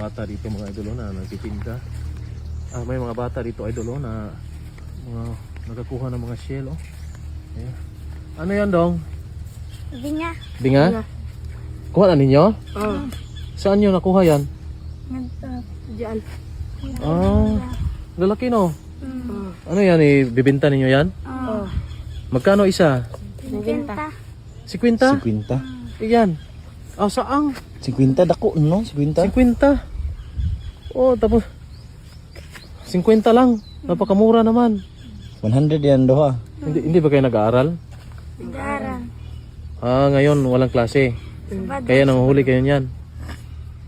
Bata dito mga idolo na nagtitinda. May mga bata dito idolo na mga nagkakuha ng mga shell. Ayan. Ano yan dong? Binga. Binga? Kuha na ninyo? Oo. Saan nyo nakuha yan? Diyan. Lalaki no? Ano yan, ibibenta ninyo yan? Oo. Magkano isa? 50. 50? 50. Iyan. Saang? 50 dako no? 50. 50. Tapos 50 lang. Napakamura naman. 100 yan doha. Hindi ba kayo nag-aaral? Daran. Ngayon walang klase. Sabado. Kaya nanguhuli kayo niyan.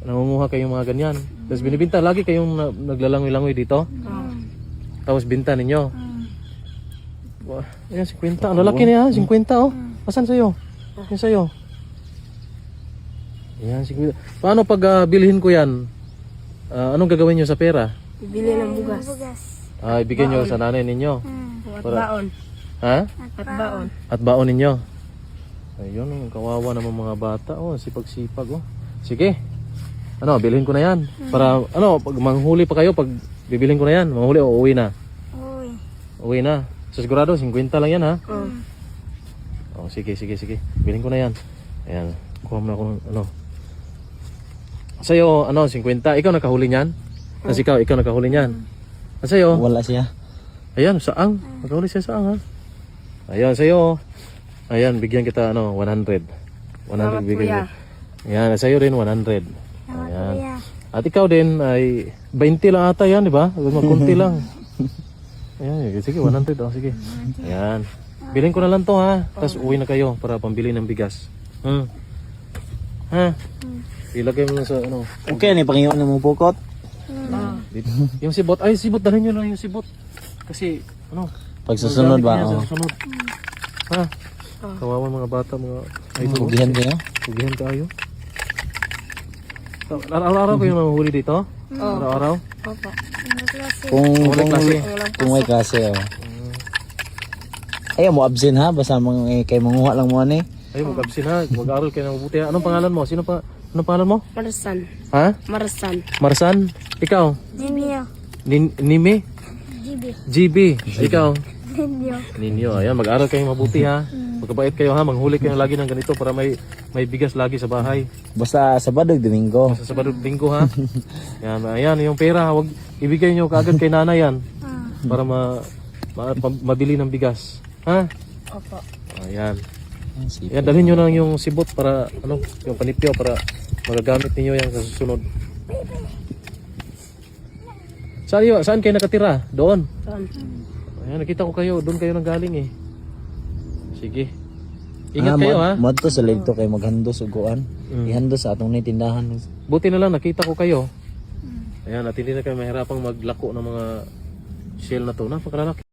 Nangunguha kayong mga ganyan. Tapos binibinta lagi kayong naglalangoy-langoy dito. Tapos binta ninyo. Wah, ayan 50. Ang lalaki niya, 50 oh. Asan sa'yo? Yan sa'yo. Ayan 50. Paano pag bilhin ko yan? Anong gagawin nyo sa pera? Bili ng bugas. Ibigay nyo sa nanay ninyo. At Para- baon. Ha? At baon. At baon ninyo. Ayun, kawawa naman mga bata. Sipag-sipag. Sige. Bilhin ko na yan. Para, pag manghuli pa kayo, pag bibilhin ko na yan, manghuli o uwi na. Uwi na. So, sigurado, 50 lang yan ha. Sige. Bilhin ko na yan. Ayan, kuha mo na ako ng Sa'yo, 50. Ikaw nakahuli niyan? Kasi ikaw nakahuli niyan. Sa'yo? Wala siya. Ayan, saang. Nakahuli siya saang ha. Ayan, sa'yo. Ayan, bigyan kita 100. 100 bigyan kita. Ayan, sa'yo rin 100. Ayan. At ikaw din ay 20 lang ata yan, di ba? Magkunti lang. Ayan, sige, 100. Sige. Ayan. Bilhin ko na lang to ha. Tapos uwi na kayo para pambili ng bigas. Ha? Ilagay mo lang sa Okay, ni pangiyon mo pukot. Yung sibot. Ay, sibot. Dalhin nyo lang yung sibot. Kasi, Pag susunod ba? Sa susunod. Ha? Kawawa mga bata, mga idol. Ugihan kayo? Ugihan tayo. Araw-araw kayo nanguhuli dito? Araw-araw? Opo. Wala klase. Kung may klase. Ayaw mo absent ha? Basta kay manguha lang mo ani. Ay, mag-absin ha. Mag-aaral kayo ng mabuti ha. Anong pangalan mo? Anong pangalan mo? Marsan. Ha? Marsan. Marsan? Ikaw? Jinyo. Nime? Jibi. GB? Ikaw? Jinyo. Ninyo. Ayan, mag-aaral kayo mabuti ha. Magkabait kayo ha. Manghuli kayo lagi ng ganito para may bigas lagi sa bahay. Basta Sabado, Domingo. Sa Sabado Linggo ha. Ayan, yung pera, wag ibigay nyo kaagad kay nanay yan. Para mabili ng bigas. Ha? Opo. Ayan. Ayan, dalhin nyo lang yung sibot para, yung panipyo para magagamit ninyo yan sa susunod. Saan kayo nakatira? Doon. Ayan, nakita ko kayo. Doon kayo nang galing eh. Sige. Ingat kayo ha. Madto sa ligto kay maghandos uguan. Ihandos sa atong tindahan. Buti na lang nakita ko kayo. Ayan, at hindi na kayo mahirapang maglako ng mga shell na to. Napakalalaki.